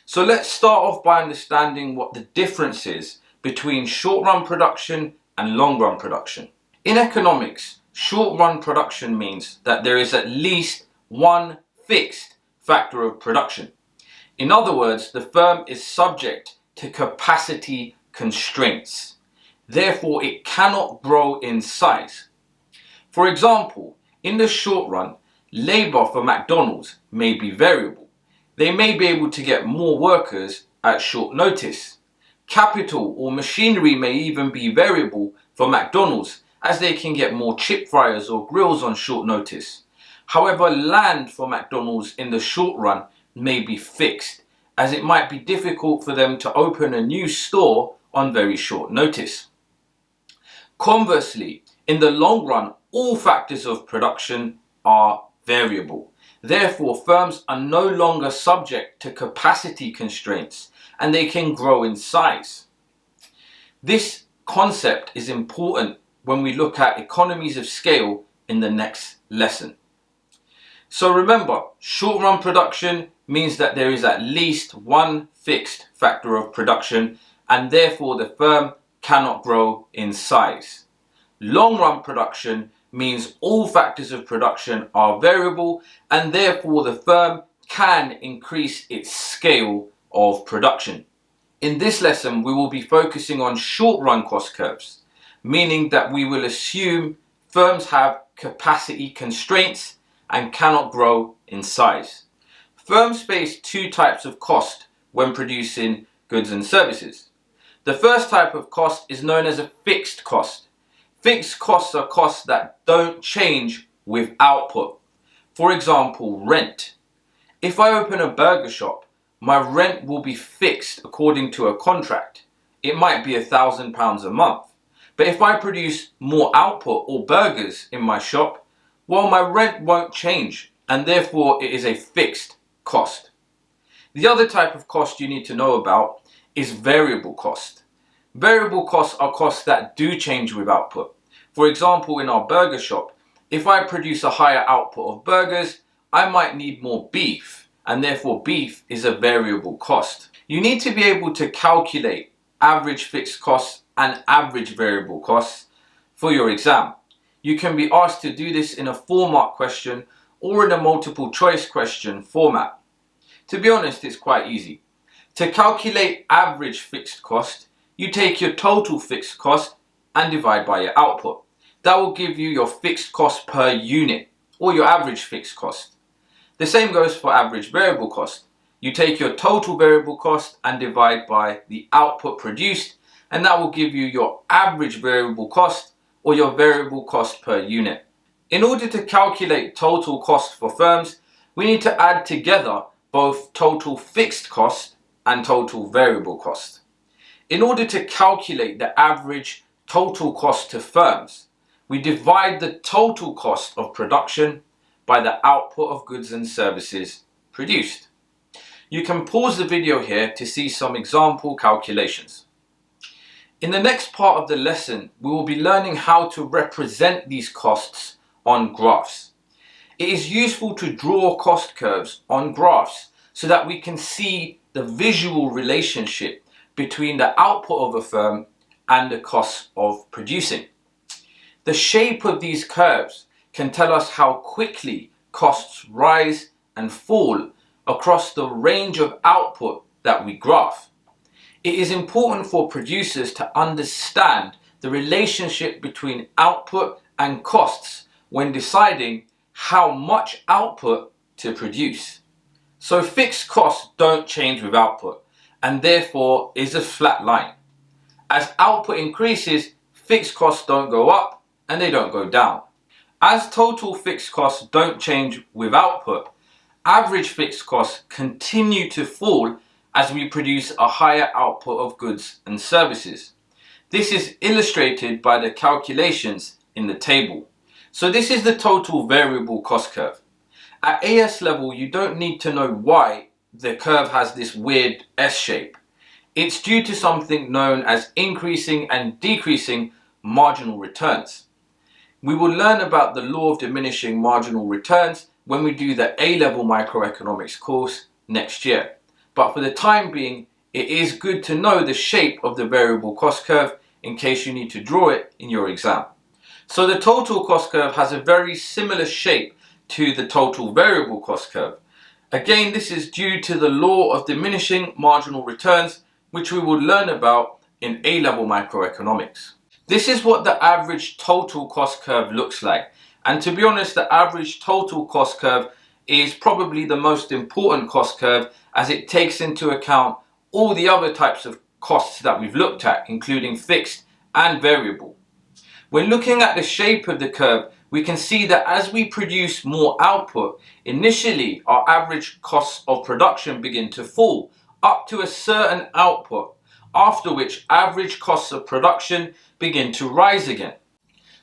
So let's start off by understanding what the difference is between short-run production and long-run production. In economics, short-run production means that there is at least one fixed factor of production. In other words, the firm is subject to capacity constraints. Therefore, it cannot grow in size. For example, in the short run, labor for McDonald's may be variable. They may be able to get more workers at short notice. Capital or machinery may even be variable for McDonald's, as they can get more chip fryers or grills on short notice. However, land for McDonald's in the short run may be fixed, as it might be difficult for them to open a new store on very short notice. Conversely, in the long run, all factors of production are variable. Therefore, firms are no longer subject to capacity constraints and they can grow in size. This concept is important when we look at economies of scale in the next lesson. So remember, short-run production means that there is at least one fixed factor of production and therefore the firm cannot grow in size. Long-run production means all factors of production are variable and therefore the firm can increase its scale of production. In this lesson, we will be focusing on short-run cost curves, meaning that we will assume firms have capacity constraints and cannot grow in size. Firms face two types of cost when producing goods and services. The first type of cost is known as a fixed cost. Fixed costs are costs that don't change with output. For example, rent. If I open a burger shop, my rent will be fixed according to a contract. It might be £1,000 a month. But if I produce more output or burgers in my shop, well, my rent won't change and therefore it is a fixed cost. The other type of cost you need to know about is variable cost. Variable costs are costs that do change with output. For example, in our burger shop, if I produce a higher output of burgers, I might need more beef, and therefore beef is a variable cost. You need to be able to calculate average fixed costs and average variable costs for your exam. You can be asked to do this in a 4-mark question or in a multiple choice question format. To be honest, it's quite easy. To calculate average fixed cost, you take your total fixed cost and divide by your output. That will give you your fixed cost per unit, or your average fixed cost. The same goes for average variable cost. You take your total variable cost and divide by the output produced, and that will give you your average variable cost, or your variable cost per unit. In order to calculate total cost for firms, we need to add together both total fixed cost and total variable cost. In order to calculate the average total cost to firms, we divide the total cost of production by the output of goods and services produced. You can pause the video here to see some example calculations. In the next part of the lesson, we will be learning how to represent these costs on graphs. It is useful to draw cost curves on graphs so that we can see the visual relationship between the output of a firm and the cost of producing. The shape of these curves can tell us how quickly costs rise and fall across the range of output that we graph. It is important for producers to understand the relationship between output and costs when deciding how much output to produce. So fixed costs don't change with output and therefore is a flat line. As output increases, fixed costs don't go up and they don't go down. As total fixed costs don't change with output, average fixed costs continue to fall as we produce a higher output of goods and services. This is illustrated by the calculations in the table. So this is the total variable cost curve. At AS level, you don't need to know why the curve has this weird S shape. It's due to something known as increasing and decreasing marginal returns. We will learn about the law of diminishing marginal returns when we do the A-level microeconomics course next year. but for the time being, it is good to know the shape of the variable cost curve in case you need to draw it in your exam. So the total cost curve has a very similar shape to the total variable cost curve. Again, this is due to the law of diminishing marginal returns, which we will learn about in A-level microeconomics. This is what the average total cost curve looks like. And to be honest, the average total cost curve is probably the most important cost curve, as it takes into account all the other types of costs that we've looked at, including fixed and variable. When looking at the shape of the curve, we can see that as we produce more output, initially our average costs of production begin to fall up to a certain output, after which average costs of production begin to rise again.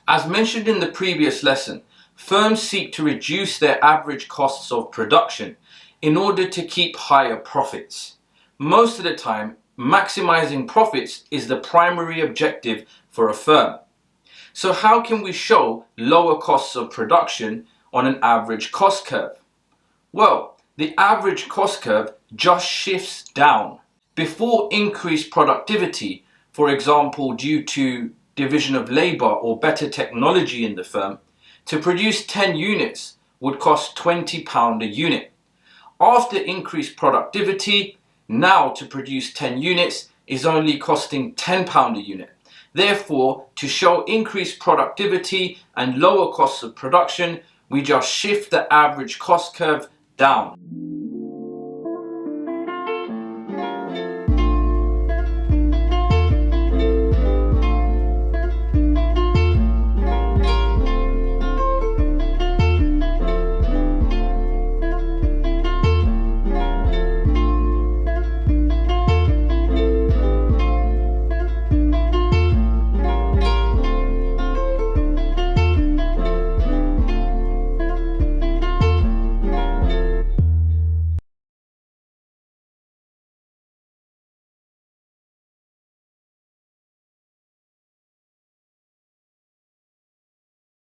As mentioned in the previous lesson, firms seek to reduce their average costs of production in order to keep higher profits. Most of the time, maximizing profits is the primary objective for a firm. So how can we show lower costs of production on an average cost curve? Well, the average cost curve just shifts down. Before increased productivity, for example due to division of labor or better technology in the firm, to produce 10 units would cost £20 a unit. After increased productivity, now to produce 10 units is only costing £10 a unit. Therefore, to show increased productivity and lower costs of production, we just shift the average cost curve down.